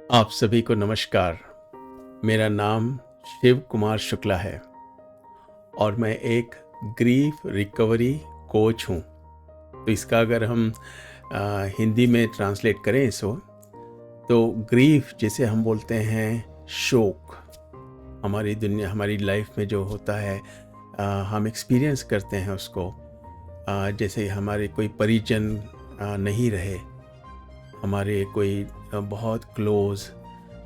आप सभी को नमस्कार। मेरा नाम शिव कुमार शुक्ला है और मैं एक ग्रीफ रिकवरी कोच हूँ। तो इसका अगर हम हिंदी में ट्रांसलेट करें इसको, तो ग्रीफ जिसे हम बोलते हैं शोक, हमारी दुनिया हमारी लाइफ में जो होता है, हम एक्सपीरियंस करते हैं उसको। जैसे हमारे कोई परिजन नहीं रहे, हमारे कोई बहुत क्लोज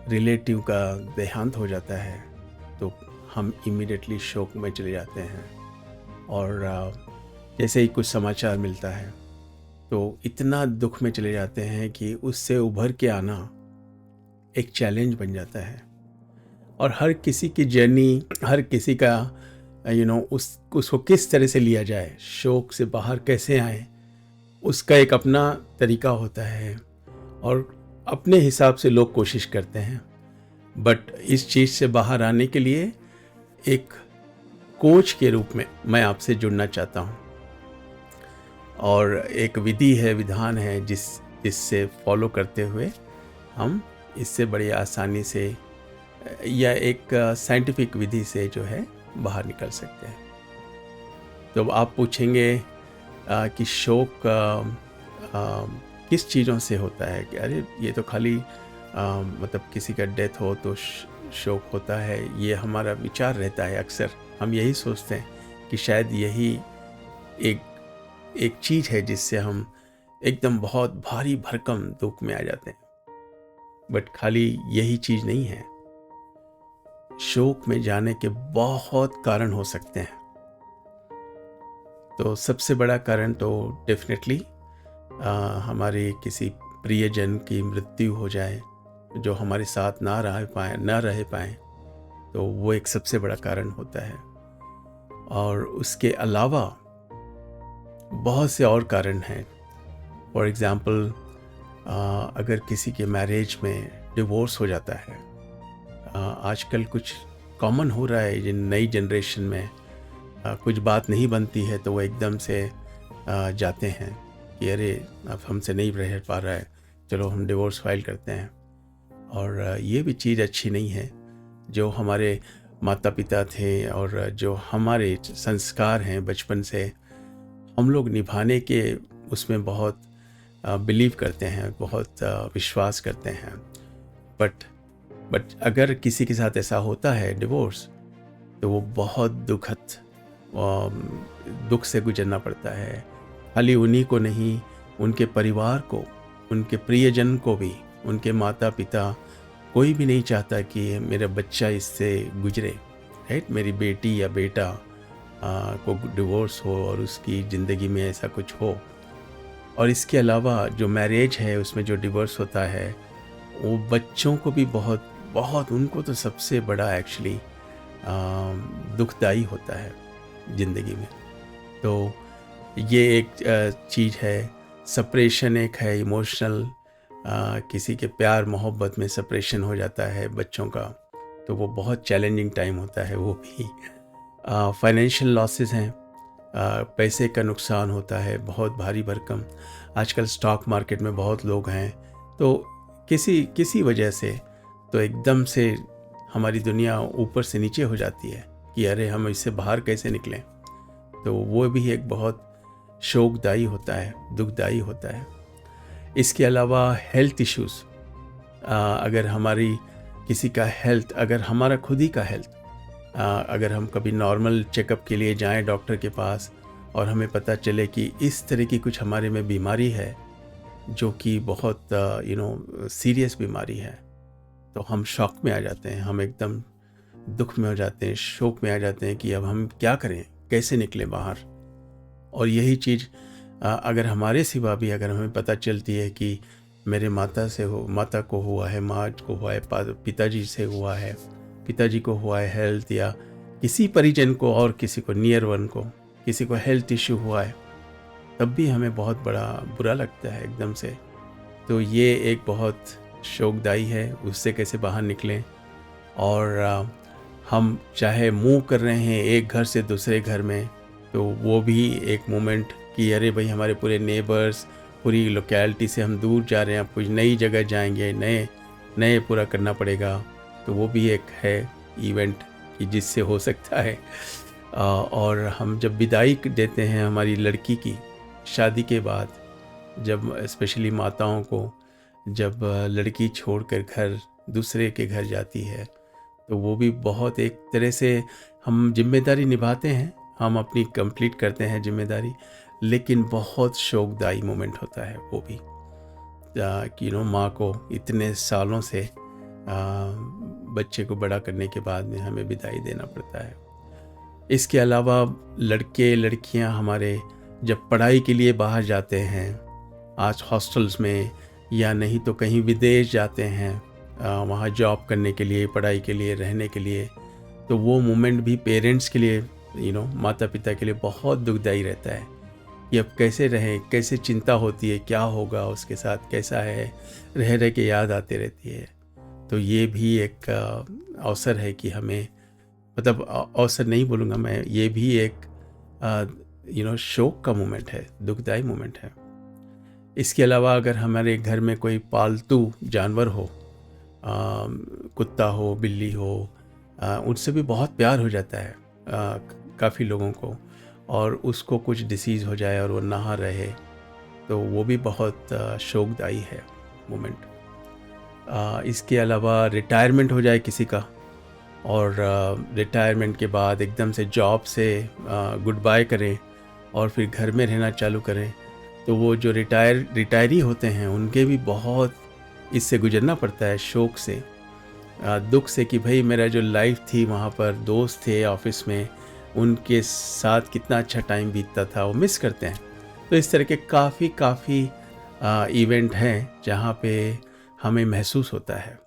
रिलेटिव का देहांत हो जाता है, तो हम इमीडिएटली शोक में चले जाते हैं। और जैसे ही कुछ समाचार मिलता है तो इतना दुख में चले जाते हैं कि उससे उभर के आना एक चैलेंज बन जाता है। और हर किसी की जर्नी, हर किसी का उसको किस तरह से लिया जाए, शोक से बाहर कैसे आए, उसका एक अपना तरीका होता है और अपने हिसाब से लोग कोशिश करते हैं। बट इस चीज़ से बाहर आने के लिए एक कोच के रूप में मैं आपसे जुड़ना चाहता हूँ। और एक विधि है, विधान है जिससे फॉलो करते हुए हम इससे बड़ी आसानी से या एक साइंटिफिक विधि से जो है बाहर निकल सकते हैं। तो आप पूछेंगे कि शोक किस चीज़ों से होता है? कि अरे ये तो खाली मतलब किसी का डेथ हो तो शोक होता है, ये हमारा विचार रहता है। अक्सर हम यही सोचते हैं कि शायद यही एक चीज़ है जिससे हम एकदम बहुत भारी भरकम दुख में आ जाते हैं। बट खाली यही चीज़ नहीं है, शोक में जाने के बहुत कारण हो सकते हैं। तो सबसे बड़ा कारण तो डेफिनेटली हमारे किसी प्रियजन की मृत्यु हो जाए, जो हमारे साथ ना रह पाए, तो वो एक सबसे बड़ा कारण होता है। और उसके अलावा बहुत से और कारण हैं। फॉर एग्ज़ाम्पल, अगर किसी के मैरिज में डिवोर्स हो जाता है, आजकल कुछ कॉमन हो रहा है, जिन नई जनरेशन में कुछ बात नहीं बनती है तो वो एकदम से जाते हैं कि अरे अब हमसे नहीं रह पा रहा है, चलो हम डिवोर्स फाइल करते हैं। और ये भी चीज़ अच्छी नहीं है। जो हमारे माता पिता थे और जो हमारे संस्कार हैं बचपन से, हम लोग निभाने के उसमें बहुत बिलीव करते हैं, बहुत विश्वास करते हैं। बट अगर किसी के साथ ऐसा होता है डिवोर्स, तो वो बहुत दुख से गुजरना पड़ता है। खाली उन्हीं को नहीं, उनके परिवार को, उनके प्रियजन को भी, उनके माता पिता, कोई भी नहीं चाहता कि मेरा बच्चा इससे गुजरे, राइट? मेरी बेटी या बेटा को डिवोर्स हो और उसकी ज़िंदगी में ऐसा कुछ हो। और इसके अलावा जो मैरिज है उसमें जो डिवोर्स होता है, वो बच्चों को भी बहुत उनको तो सबसे बड़ा एक्चुअली दुखदाई होता है ज़िंदगी में। तो ये एक चीज़ है। सेपरेशन एक है, इमोशनल, किसी के प्यार मोहब्बत में सेपरेशन हो जाता है बच्चों का, तो वो बहुत चैलेंजिंग टाइम होता है। वो भी फाइनेंशियल लॉसेस हैं, पैसे का नुकसान होता है बहुत भारी भरकम। आजकल स्टॉक मार्केट में बहुत लोग हैं, तो किसी वजह से तो एकदम से हमारी दुनिया ऊपर से नीचे हो जाती है कि अरे हम इससे बाहर कैसे निकलें। तो वो भी एक बहुत शोकदायी होता है, दुखदायी होता है। इसके अलावा हेल्थ इश्यूज़, अगर हमारी किसी का हेल्थ, अगर हमारा खुद ही का हेल्थ, अगर हम कभी नॉर्मल चेकअप के लिए जाएं डॉक्टर के पास और हमें पता चले कि इस तरह की कुछ हमारे में बीमारी है जो कि बहुत सीरियस बीमारी है, तो हम शॉक में आ जाते हैं, हम एकदम दुख में हो जाते हैं, शोक में आ जाते हैं कि अब हम क्या करें, कैसे निकलें बाहर। और यही चीज़ अगर हमारे सिवा भी अगर हमें पता चलती है कि मेरे माता को हुआ है, माँ को हुआ है, पिताजी से हुआ है, पिताजी को हुआ है हेल्थ, या किसी परिजन को और किसी को नियर वन को किसी को हेल्थ इश्यू हुआ है, तब भी हमें बहुत बड़ा बुरा लगता है एकदम से। तो ये एक बहुत शोकदायी है, उससे कैसे बाहर निकलें। और हम चाहे मूव कर रहे हैं एक घर से दूसरे घर में, तो वो भी एक मोमेंट कि अरे भाई हमारे पूरे नेबर्स, पूरी लोकेलिटी से हम दूर जा रहे हैं, अब कुछ नई जगह जाएंगे, नए नए पूरा करना पड़ेगा, तो वो भी एक है इवेंट कि जिससे हो सकता है। और हम जब विदाई देते हैं हमारी लड़की की शादी के बाद, जब स्पेशली माताओं को जब लड़की छोड़कर घर दूसरे के घर जाती है, तो वो भी बहुत एक तरह से हम जिम्मेदारी निभाते हैं, हम अपनी कंप्लीट करते हैं जिम्मेदारी, लेकिन बहुत शोकदायी मोमेंट होता है वो भी कि माँ को इतने सालों से बच्चे को बड़ा करने के बाद में हमें विदाई देना पड़ता है। इसके अलावा लड़के लड़कियां हमारे जब पढ़ाई के लिए बाहर जाते हैं, आज हॉस्टल्स में या नहीं तो कहीं विदेश जाते हैं, वहाँ जॉब करने के लिए, पढ़ाई के लिए, रहने के लिए, तो वो मोमेंट भी पेरेंट्स के लिए माता पिता के लिए बहुत दुखदाई रहता है कि अब कैसे रहें, कैसे चिंता होती है, क्या होगा उसके साथ, कैसा है, रह रह के याद आते रहती है। तो ये भी एक अवसर है कि हमें, मतलब अवसर नहीं बोलूँगा मैं, ये भी एक शोक का मोमेंट है, दुखदाई मोमेंट है। इसके अलावा अगर हमारे घर में कोई पालतू जानवर हो, कुत्ता हो, बिल्ली हो, उनसे भी बहुत प्यार हो जाता है काफ़ी लोगों को, और उसको कुछ डिसीज़ हो जाए और वो ना रहे, तो वो भी बहुत शोकदायी है मोमेंट। इसके अलावा रिटायरमेंट हो जाए किसी का, और रिटायरमेंट के बाद एकदम से जॉब से गुड बाय करें और फिर घर में रहना चालू करें, तो वो जो रिटायरी होते हैं उनके भी बहुत इससे गुजरना पड़ता है, शोक से, दुख से कि भाई मेरा जो लाइफ थी वहाँ पर, दोस्त थे ऑफिस में, उनके साथ कितना अच्छा टाइम बीतता था, वो मिस करते हैं। तो इस तरह के काफ़ी इवेंट हैं जहाँ पे हमें महसूस होता है।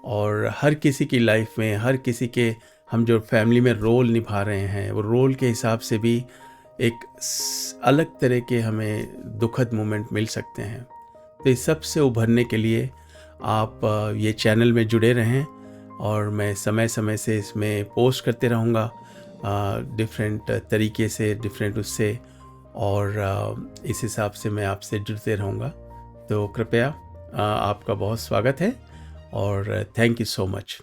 और हर किसी की लाइफ में, हर किसी के, हम जो फैमिली में रोल निभा रहे हैं, वो रोल के हिसाब से भी एक अलग तरह के हमें दुखद मोमेंट मिल सकते हैं। तो इस सब से उभरने के लिए आप ये चैनल में जुड़े रहें, और मैं समय समय से इसमें पोस्ट करते रहूँगा डिफरेंट तरीके से, डिफरेंट उससे, और इस हिसाब से मैं आपसे जुड़ते रहूँगा। तो कृपया आपका बहुत स्वागत है, और थैंक यू सो मच।